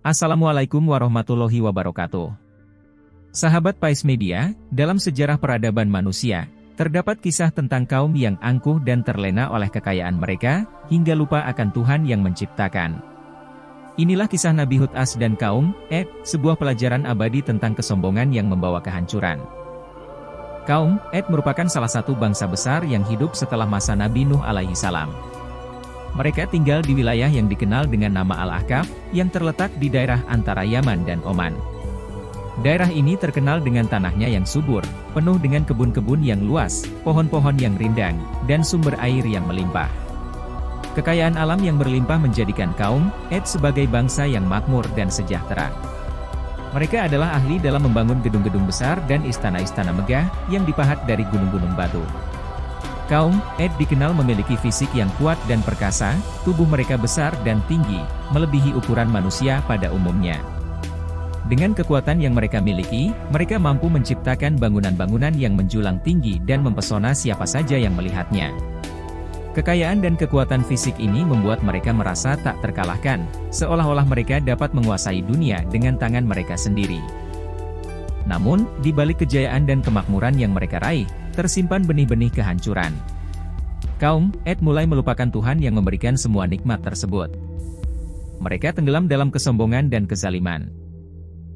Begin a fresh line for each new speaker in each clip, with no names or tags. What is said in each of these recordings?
Assalamualaikum warahmatullahi wabarakatuh. Sahabat Pais Media, dalam sejarah peradaban manusia, terdapat kisah tentang kaum yang angkuh dan terlena oleh kekayaan mereka, hingga lupa akan Tuhan yang menciptakan. Inilah kisah Nabi Hud AS dan kaum sebuah pelajaran abadi tentang kesombongan yang membawa kehancuran. Kaum merupakan salah satu bangsa besar yang hidup setelah masa Nabi Nuh alaihi salam. Mereka tinggal di wilayah yang dikenal dengan nama Al-Ahqaf, yang terletak di daerah antara Yaman dan Oman. Daerah ini terkenal dengan tanahnya yang subur, penuh dengan kebun-kebun yang luas, pohon-pohon yang rindang, dan sumber air yang melimpah. Kekayaan alam yang berlimpah menjadikan kaum sebagai bangsa yang makmur dan sejahtera. Mereka adalah ahli dalam membangun gedung-gedung besar dan istana-istana megah yang dipahat dari gunung-gunung batu. Kaum dikenal memiliki fisik yang kuat dan perkasa, tubuh mereka besar dan tinggi, melebihi ukuran manusia pada umumnya. Dengan kekuatan yang mereka miliki, mereka mampu menciptakan bangunan-bangunan yang menjulang tinggi dan mempesona siapa saja yang melihatnya. Kekayaan dan kekuatan fisik ini membuat mereka merasa tak terkalahkan, seolah-olah mereka dapat menguasai dunia dengan tangan mereka sendiri. Namun, di balik kejayaan dan kemakmuran yang mereka raih, tersimpan benih-benih kehancuran. Kaum mulai melupakan Tuhan yang memberikan semua nikmat tersebut. Mereka tenggelam dalam kesombongan dan kezaliman.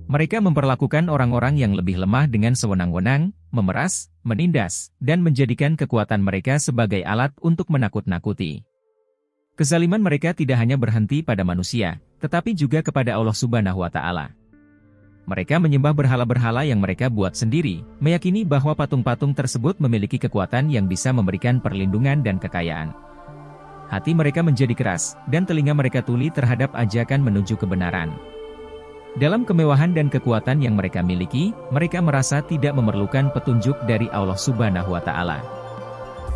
Mereka memperlakukan orang-orang yang lebih lemah dengan sewenang-wenang, memeras, menindas, dan menjadikan kekuatan mereka sebagai alat untuk menakut-nakuti. Kezaliman mereka tidak hanya berhenti pada manusia, tetapi juga kepada Allah Subhanahu wa Ta'ala. Mereka menyembah berhala-berhala yang mereka buat sendiri, meyakini bahwa patung-patung tersebut memiliki kekuatan yang bisa memberikan perlindungan dan kekayaan. Hati mereka menjadi keras, dan telinga mereka tuli terhadap ajakan menuju kebenaran. Dalam kemewahan dan kekuatan yang mereka miliki, mereka merasa tidak memerlukan petunjuk dari Allah Subhanahu wa Ta'ala.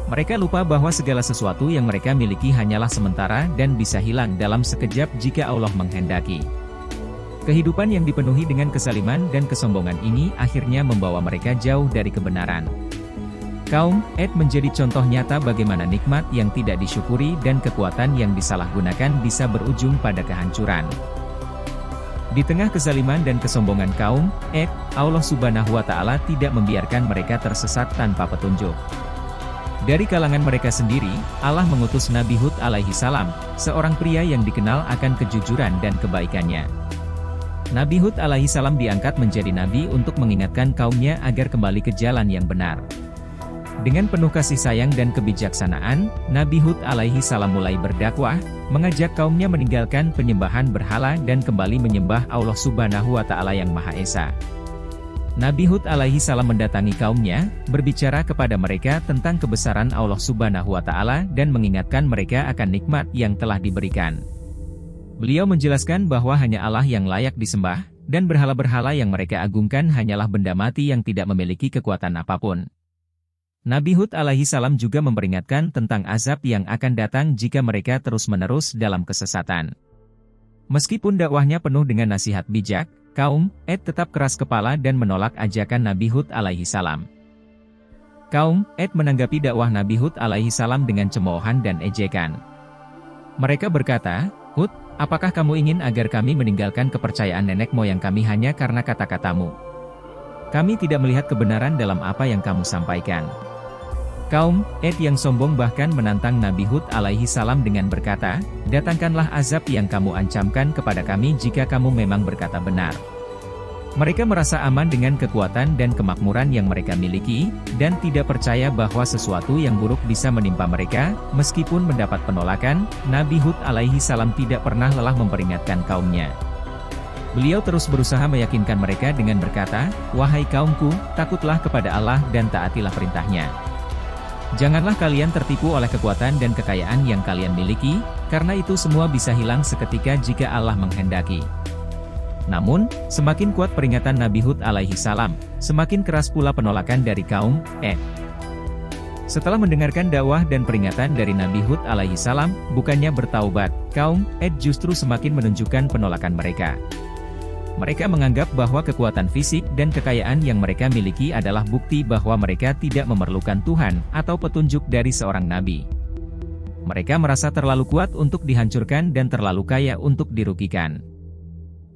Mereka lupa bahwa segala sesuatu yang mereka miliki hanyalah sementara dan bisa hilang dalam sekejap jika Allah menghendaki. Kehidupan yang dipenuhi dengan kezaliman dan kesombongan ini akhirnya membawa mereka jauh dari kebenaran. Kaum menjadi contoh nyata bagaimana nikmat yang tidak disyukuri dan kekuatan yang disalahgunakan bisa berujung pada kehancuran. Di tengah kezaliman dan kesombongan kaum Allah Subhanahu wa Ta'ala tidak membiarkan mereka tersesat tanpa petunjuk. Dari kalangan mereka sendiri, Allah mengutus Nabi Hud alaihi salam, seorang pria yang dikenal akan kejujuran dan kebaikannya. Nabi Hud alaihi salam diangkat menjadi nabi untuk mengingatkan kaumnya agar kembali ke jalan yang benar. Dengan penuh kasih sayang dan kebijaksanaan, Nabi Hud alaihi salam mulai berdakwah, mengajak kaumnya meninggalkan penyembahan berhala dan kembali menyembah Allah Subhanahu wa Ta'ala yang Maha Esa. Nabi Hud alaihi salam mendatangi kaumnya, berbicara kepada mereka tentang kebesaran Allah Subhanahu wa Ta'ala dan mengingatkan mereka akan nikmat yang telah diberikan. Beliau menjelaskan bahwa hanya Allah yang layak disembah, dan berhala-berhala yang mereka agungkan hanyalah benda mati yang tidak memiliki kekuatan apapun. Nabi Hud alaihi salam juga memperingatkan tentang azab yang akan datang jika mereka terus-menerus dalam kesesatan. Meskipun dakwahnya penuh dengan nasihat bijak, kaum tetap keras kepala dan menolak ajakan Nabi Hud alaihi salam. Kaum menanggapi dakwah Nabi Hud alaihi salam dengan cemoohan dan ejekan. Mereka berkata, "Hud, apakah kamu ingin agar kami meninggalkan kepercayaan nenek moyang kami hanya karena kata-katamu? Kami tidak melihat kebenaran dalam apa yang kamu sampaikan." Kaum yang sombong bahkan menantang Nabi Hud alaihi salam dengan berkata, "Datangkanlah azab yang kamu ancamkan kepada kami jika kamu memang berkata benar." Mereka merasa aman dengan kekuatan dan kemakmuran yang mereka miliki, dan tidak percaya bahwa sesuatu yang buruk bisa menimpa mereka. Meskipun mendapat penolakan, Nabi Hud alaihi salam tidak pernah lelah memperingatkan kaumnya. Beliau terus berusaha meyakinkan mereka dengan berkata, "Wahai kaumku, takutlah kepada Allah dan taatilah perintahnya. Janganlah kalian tertipu oleh kekuatan dan kekayaan yang kalian miliki, karena itu semua bisa hilang seketika jika Allah menghendaki." Namun, semakin kuat peringatan Nabi Hud alaihi salam, semakin keras pula penolakan dari kaum Setelah mendengarkan dakwah dan peringatan dari Nabi Hud alaihi salam, bukannya bertaubat, kaum justru semakin menunjukkan penolakan mereka. Mereka menganggap bahwa kekuatan fisik dan kekayaan yang mereka miliki adalah bukti bahwa mereka tidak memerlukan Tuhan atau petunjuk dari seorang nabi. Mereka merasa terlalu kuat untuk dihancurkan dan terlalu kaya untuk dirugikan.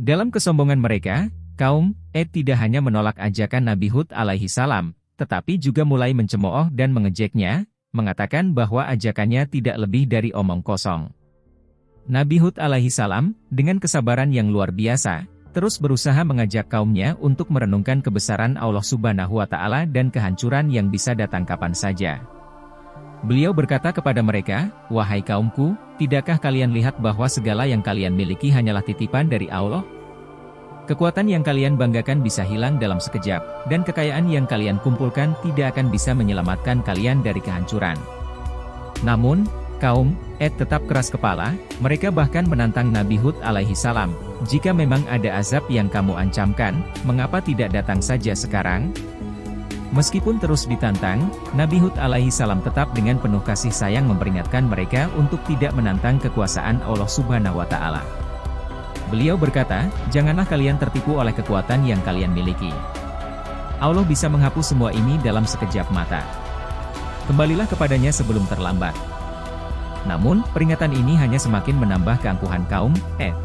Dalam kesombongan mereka, kaum Ad tidak hanya menolak ajakan Nabi Hud alaihi salam, tetapi juga mulai mencemooh dan mengejeknya, mengatakan bahwa ajakannya tidak lebih dari omong kosong. Nabi Hud alaihi salam, dengan kesabaran yang luar biasa, terus berusaha mengajak kaumnya untuk merenungkan kebesaran Allah Subhanahu wa Ta'ala dan kehancuran yang bisa datang kapan saja. Beliau berkata kepada mereka, "Wahai kaumku, tidakkah kalian lihat bahwa segala yang kalian miliki hanyalah titipan dari Allah? Kekuatan yang kalian banggakan bisa hilang dalam sekejap, dan kekayaan yang kalian kumpulkan tidak akan bisa menyelamatkan kalian dari kehancuran." Namun, kaum Ad tetap keras kepala, mereka bahkan menantang Nabi Hud alaihi salam, "Jika memang ada azab yang kamu ancamkan, mengapa tidak datang saja sekarang?" Meskipun terus ditantang, Nabi Hud alaihi salam tetap dengan penuh kasih sayang memperingatkan mereka untuk tidak menantang kekuasaan Allah Subhanahu wa Ta'ala. Beliau berkata, "Janganlah kalian tertipu oleh kekuatan yang kalian miliki. Allah bisa menghapus semua ini dalam sekejap mata. Kembalilah kepadanya sebelum terlambat." Namun, peringatan ini hanya semakin menambah keangkuhan kaum Ad.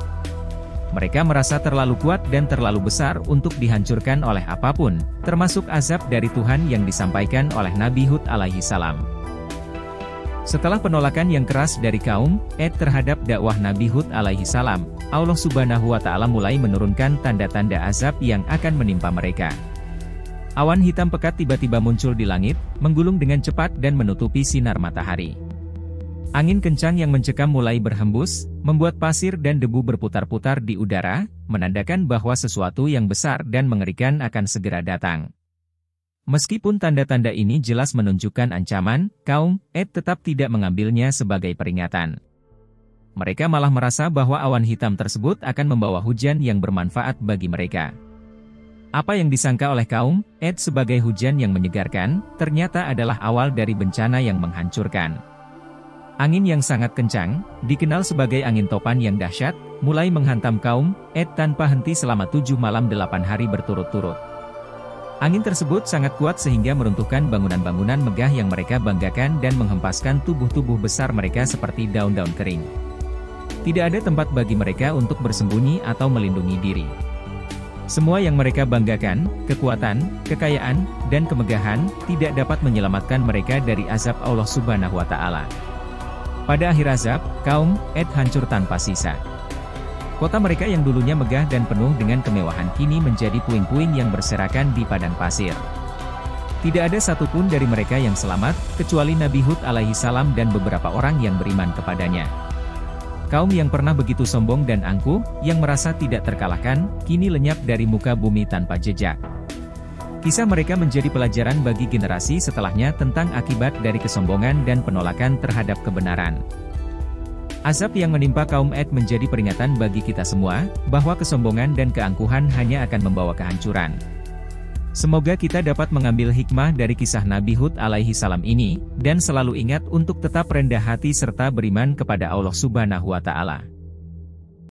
Mereka merasa terlalu kuat dan terlalu besar untuk dihancurkan oleh apapun, termasuk azab dari Tuhan yang disampaikan oleh Nabi Hud alaihi salam. Setelah penolakan yang keras dari kaum Ad terhadap dakwah Nabi Hud alaihi salam, Allah Subhanahu wa Ta'ala mulai menurunkan tanda-tanda azab yang akan menimpa mereka. Awan hitam pekat tiba-tiba muncul di langit, menggulung dengan cepat dan menutupi sinar matahari. Angin kencang yang mencekam mulai berhembus, membuat pasir dan debu berputar-putar di udara, menandakan bahwa sesuatu yang besar dan mengerikan akan segera datang. Meskipun tanda-tanda ini jelas menunjukkan ancaman, kaum Ad tetap tidak mengambilnya sebagai peringatan. Mereka malah merasa bahwa awan hitam tersebut akan membawa hujan yang bermanfaat bagi mereka. Apa yang disangka oleh kaum Ad sebagai hujan yang menyegarkan, ternyata adalah awal dari bencana yang menghancurkan. Angin yang sangat kencang, dikenal sebagai angin topan yang dahsyat, mulai menghantam kaum Ad tanpa henti selama 7 malam 8 hari berturut-turut. Angin tersebut sangat kuat sehingga meruntuhkan bangunan-bangunan megah yang mereka banggakan dan menghempaskan tubuh-tubuh besar mereka seperti daun-daun kering. Tidak ada tempat bagi mereka untuk bersembunyi atau melindungi diri. Semua yang mereka banggakan, kekuatan, kekayaan, dan kemegahan, tidak dapat menyelamatkan mereka dari azab Allah Subhanahu wa Ta'ala. Pada akhir azab, kaum Ad hancur tanpa sisa. Kota mereka yang dulunya megah dan penuh dengan kemewahan kini menjadi puing-puing yang berserakan di padang pasir. Tidak ada satupun dari mereka yang selamat, kecuali Nabi Hud alaihi salam dan beberapa orang yang beriman kepadanya. Kaum yang pernah begitu sombong dan angkuh, yang merasa tidak terkalahkan, kini lenyap dari muka bumi tanpa jejak. Kisah mereka menjadi pelajaran bagi generasi setelahnya tentang akibat dari kesombongan dan penolakan terhadap kebenaran. Azab yang menimpa kaum Ad menjadi peringatan bagi kita semua, bahwa kesombongan dan keangkuhan hanya akan membawa kehancuran. Semoga kita dapat mengambil hikmah dari kisah Nabi Hud alaihi salam ini, dan selalu ingat untuk tetap rendah hati serta beriman kepada Allah Subhanahu wa Ta'ala.